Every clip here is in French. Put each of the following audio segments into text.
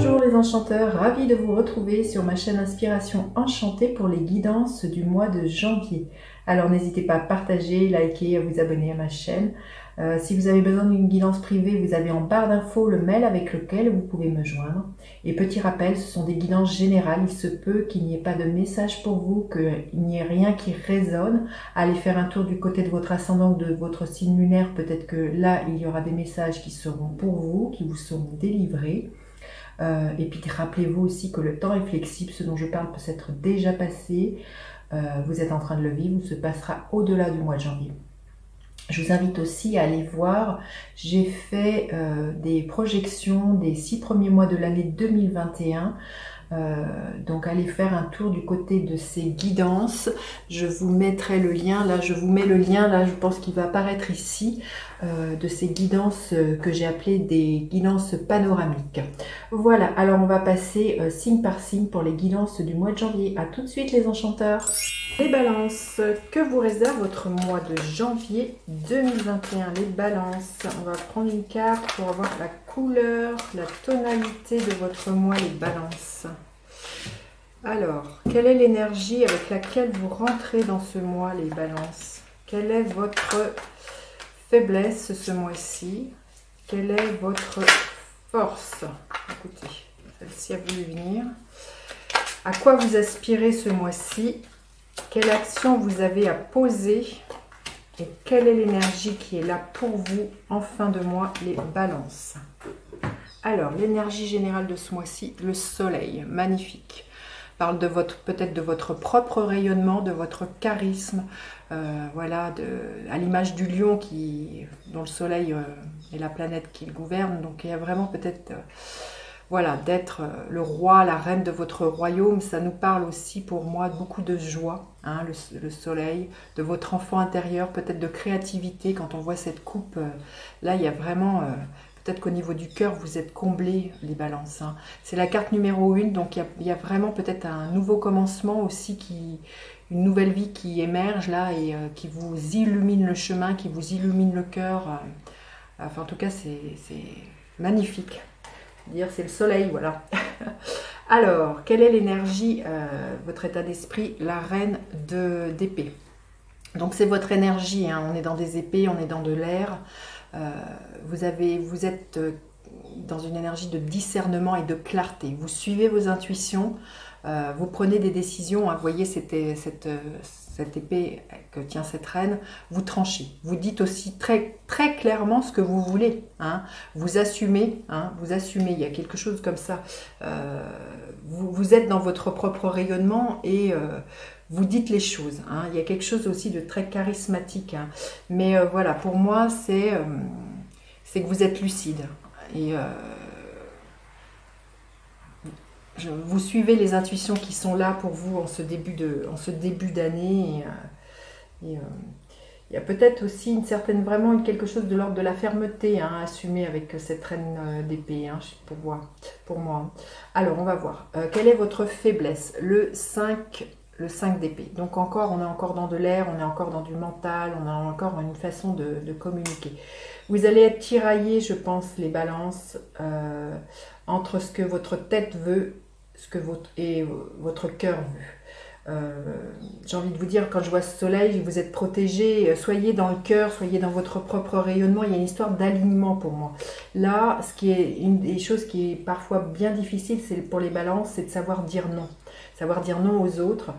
Bonjour les enchanteurs, ravi de vous retrouver sur ma chaîne Inspiration Enchantée pour les guidances du mois de janvier. Alors n'hésitez pas à partager, liker, à vous abonner à ma chaîne. Si vous avez besoin d'une guidance privée, vous avez en barre d'infos le mail avec lequel vous pouvez me joindre. Et petit rappel, ce sont des guidances générales, il se peut qu'il n'y ait pas de message pour vous, qu'il n'y ait rien qui résonne. Allez faire un tour du côté de votre ascendant, de votre signe lunaire, peut-être que là il y aura des messages qui seront pour vous, qui vous seront délivrés. Et puis rappelez-vous aussi que le temps est flexible, ce dont je parle peut s'être déjà passé, vous êtes en train de le vivre, ou se passera au-delà du mois de janvier. Je vous invite aussi à aller voir, j'ai fait des projections des 6 premiers mois de l'année 2021, donc allez faire un tour du côté de ces guidances. Je vous mettrai le lien, là je vous mets le lien, là je pense qu'il va apparaître ici, de ces guidances que j'ai appelées des guidances panoramiques. Voilà, alors on va passer signe par signe pour les guidances du mois de janvier. À tout de suite les enchanteurs. Les balances, que vous réserve votre mois de janvier 2021? Les balances, on va prendre une carte pour avoir la couleur, la tonalité de votre mois, les balances. Alors, quelle est l'énergie avec laquelle vous rentrez dans ce mois, les balances? Quelle est votre faiblesse ce mois-ci? Quelle est votre force? Écoutez, celle-ci a voulu venir. À quoi vous aspirez ce mois-ci? Quelle action vous avez à poser? Et quelle est l'énergie qui est là pour vous en fin de mois, les balances? Alors, l'énergie générale de ce mois-ci, le soleil, magnifique. Parle de votre, peut-être de votre propre rayonnement, de votre charisme, voilà, à l'image du lion dont le soleil est la planète qu'il gouverne. Donc il y a vraiment peut-être, voilà, d'être le roi, la reine de votre royaume. Ça nous parle aussi pour moi beaucoup de joie, hein, le soleil, de votre enfant intérieur, peut-être de créativité. Quand on voit cette coupe, là il y a vraiment... peut-être qu'au niveau du cœur, vous êtes comblés, les balances. Hein. C'est la carte numéro 1, donc il y a vraiment peut-être un nouveau commencement aussi, une nouvelle vie qui émerge là et qui vous illumine le chemin, qui vous illumine le cœur. Enfin, en tout cas, c'est magnifique. Dire c'est le soleil, voilà. Alors, quelle est l'énergie, votre état d'esprit? La reine d'épée. Donc, c'est votre énergie. Hein. On est dans des épées, on est dans de l'air. Vous êtes dans une énergie de discernement et de clarté. Vous suivez vos intuitions, vous prenez des décisions. Hein, vous voyez cette épée que tient cette reine, vous tranchez. Vous dites aussi très, très clairement ce que vous voulez. Hein, vous assumez, il y a quelque chose comme ça. Vous êtes dans votre propre rayonnement et... vous dites les choses, hein. Il y a quelque chose aussi de très charismatique, hein. Mais voilà, pour moi, c'est que vous êtes lucide. Et vous suivez les intuitions qui sont là pour vous en ce début d'année. Il y a peut-être aussi vraiment quelque chose de l'ordre de la fermeté, hein, assumée avec cette reine d'épée, hein, pour moi. Alors, on va voir. Quelle est votre faiblesse? Le 5 d'épée. Donc on est encore dans de l'air, on est encore dans du mental, on a encore une façon de communiquer. Vous allez être tiraillé, je pense, les balances, entre ce que votre tête veut et votre cœur veut. J'ai envie de vous dire, quand je vois ce soleil, vous êtes protégé, soyez dans le cœur, soyez dans votre propre rayonnement. Il y a une histoire d'alignement pour moi. Là, une des choses qui est parfois bien difficile, c'est pour les balances, c'est de savoir dire non. Savoir dire non aux autres.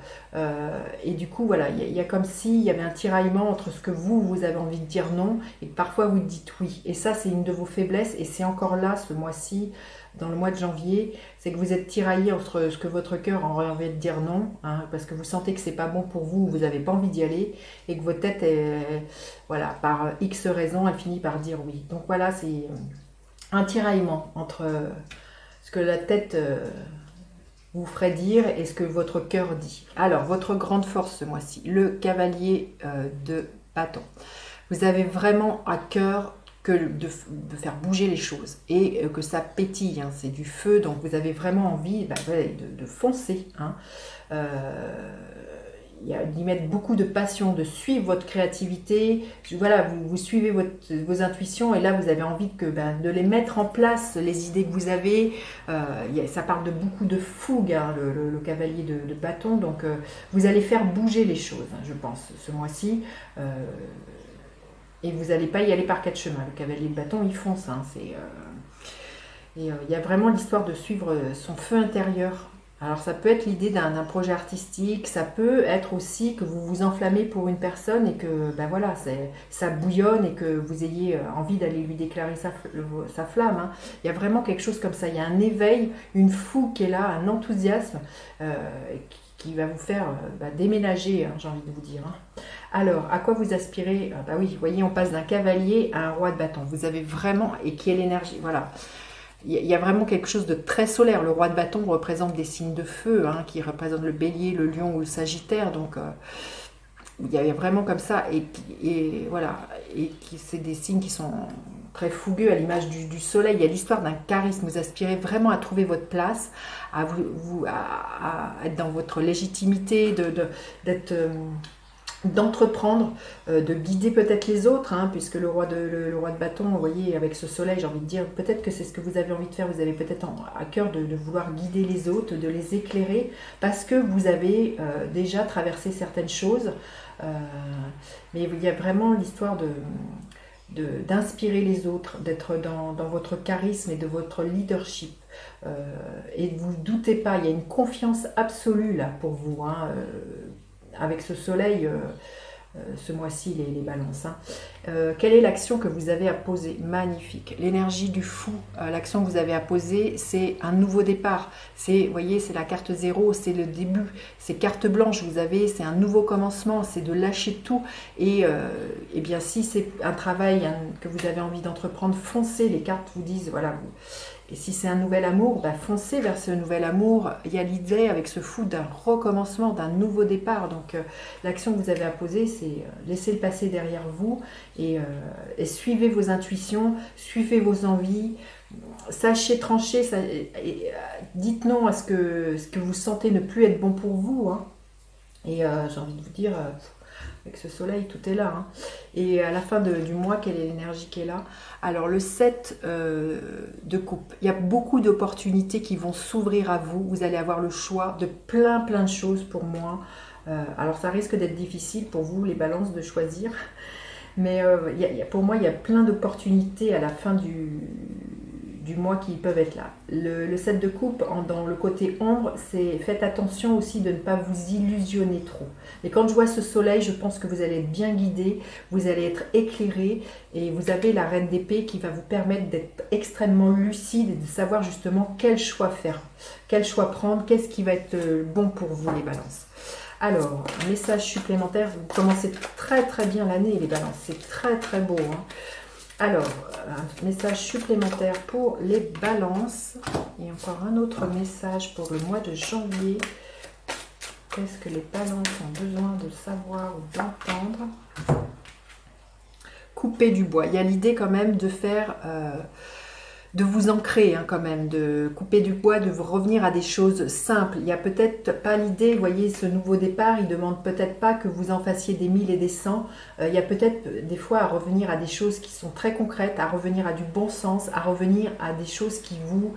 Et du coup, voilà, il y a comme s'il y avait un tiraillement entre ce que vous avez envie de dire non et que parfois vous dites oui. Et ça, c'est une de vos faiblesses et c'est encore là ce mois-ci, dans le mois de janvier, c'est que vous êtes tiraillé entre ce que votre cœur aurait envie de dire non, hein, parce que vous sentez que c'est pas bon pour vous, vous n'avez pas envie d'y aller, et que votre tête, voilà, par X raisons, elle finit par dire oui. Donc voilà, c'est un tiraillement entre ce que la tête vous ferait dire et ce que votre cœur dit. Alors, votre grande force ce mois-ci, le cavalier de bâton. Vous avez vraiment à cœur de faire bouger les choses et que ça pétille, hein, c'est du feu, donc vous avez vraiment envie de foncer. Hein. d'y mettre beaucoup de passion, de suivre votre créativité. Voilà, vous suivez vos intuitions et là vous avez envie de les mettre en place, les idées que vous avez. Ça parle de beaucoup de fougue, hein, le cavalier de bâton, donc vous allez faire bouger les choses, hein, je pense, ce mois-ci. Et vous n'allez pas y aller par quatre chemins. Le cavalier de bâton, il fonce. Hein, il y a vraiment l'histoire de suivre son feu intérieur. Alors ça peut être l'idée d'un projet artistique, ça peut être aussi que vous vous enflammez pour une personne et que voilà, ça bouillonne et que vous ayez envie d'aller lui déclarer sa flamme. Hein. Il y a vraiment quelque chose comme ça, il y a un éveil, une fougue qui est là, un enthousiasme qui va vous faire déménager, hein, j'ai envie de vous dire. Hein. Alors, à quoi vous aspirez? Oui, vous voyez, on passe d'un cavalier à un roi de bâton. Vous avez vraiment, et qui est l'énergie, voilà. Il y a vraiment quelque chose de très solaire. Le roi de bâton représente des signes de feu, hein, qui représentent le bélier, le lion ou le sagittaire. Donc, il y a vraiment comme ça. Et voilà. Et c'est des signes qui sont très fougueux à l'image du soleil. Il y a l'histoire d'un charisme. Vous aspirez vraiment à trouver votre place, à être dans votre légitimité, d'entreprendre, de guider peut-être les autres, hein, puisque le roi de bâton, vous voyez, avec ce soleil, j'ai envie de dire, peut-être que c'est ce que vous avez envie de faire, vous avez peut-être à cœur de vouloir guider les autres, de les éclairer, parce que vous avez déjà traversé certaines choses, mais il y a vraiment l'histoire d'inspirer les autres, d'être dans votre charisme et de votre leadership. Et ne vous doutez pas, il y a une confiance absolue là pour vous, hein, avec ce soleil, ce mois-ci, les balances. Hein. Quelle est l'action que vous avez à poser? Magnifique. L'énergie du fou. L'action que vous avez à poser, c'est un nouveau départ. Vous voyez, c'est la carte 0, c'est le début. C'est carte blanche, vous avez, c'est un nouveau commencement, c'est de lâcher tout. Et bien, si c'est un travail que vous avez envie d'entreprendre, foncez. Les cartes vous disent, voilà, et si c'est un nouvel amour, foncez vers ce nouvel amour. Il y a l'idée avec ce fou d'un recommencement, d'un nouveau départ. Donc l'action que vous avez à poser, c'est laisser le passé derrière vous et suivez vos intuitions, suivez vos envies. Sachez trancher, dites non à ce que vous sentez ne plus être bon pour vous. Hein. Et j'ai envie de vous dire... avec ce soleil, tout est là. Hein. Et à la fin du mois, quelle est l'énergie qui est là? Alors, le 7 de coupe. Il y a beaucoup d'opportunités qui vont s'ouvrir à vous. Vous allez avoir le choix de plein de choses pour moi. Alors, ça risque d'être difficile pour vous, les balances, de choisir. Mais pour moi, il y a plein d'opportunités à la fin du mois qui peuvent être là. Le 7 de coupe, dans le côté ombre, c'est faites attention aussi de ne pas vous illusionner trop. Et quand je vois ce soleil, je pense que vous allez être bien guidé, vous allez être éclairé et vous avez la reine d'épée qui va vous permettre d'être extrêmement lucide et de savoir justement quel choix faire, quel choix prendre, qu'est-ce qui va être bon pour vous les balances. Alors, un message supplémentaire, vous commencez très bien l'année les balances, c'est très beau. Hein. Alors, un message supplémentaire pour les balances. Et encore un autre message pour le mois de janvier. Qu'est-ce que les balances ont besoin de savoir ou d'entendre? Couper du bois. Il y a l'idée quand même de faire... de vous ancrer, hein, quand même, de couper du bois, de vous revenir à des choses simples. Il n'y a peut-être pas l'idée, vous voyez, ce nouveau départ, il ne demande peut-être pas que vous en fassiez des 1000 et des 100. Il y a peut-être des fois à revenir à des choses qui sont très concrètes, à revenir à du bon sens, à revenir à des choses qui vous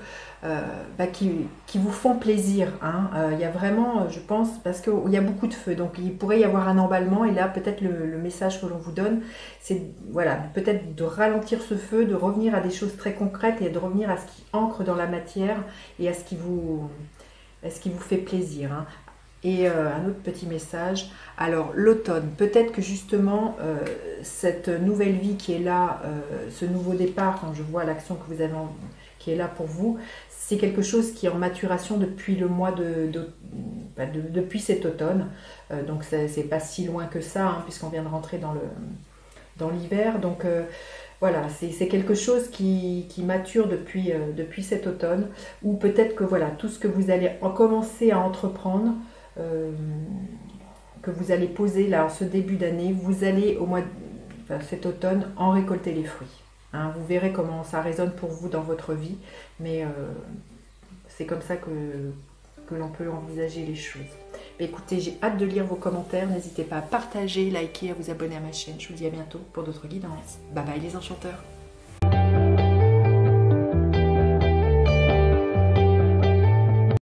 font plaisir. Hein. Il y a vraiment, je pense, parce qu'il y a beaucoup de feu, donc il pourrait y avoir un emballement, et là peut-être le message que l'on vous donne, c'est voilà, peut-être de ralentir ce feu, de revenir à des choses très concrètes et de revenir à ce qui ancre dans la matière et à ce qui vous fait plaisir. Hein. Et un autre petit message, alors l'automne, peut-être que justement cette nouvelle vie qui est là, ce nouveau départ, quand je vois l'action que vous avez qui est là pour vous, c'est quelque chose qui est en maturation depuis le mois depuis cet automne. Donc c'est pas si loin que ça, hein, puisqu'on vient de rentrer dans l'hiver. Donc voilà, c'est quelque chose qui mature depuis cet automne, ou peut-être que voilà, tout ce que vous allez commencer à entreprendre, que vous allez poser là en ce début d'année, vous allez cet automne en récolter les fruits. Hein, vous verrez comment ça résonne pour vous dans votre vie, mais c'est comme ça que l'on peut envisager les choses. Écoutez, j'ai hâte de lire vos commentaires. N'hésitez pas à partager, liker, à vous abonner à ma chaîne. Je vous dis à bientôt pour d'autres guidances. Bye bye les enchanteurs.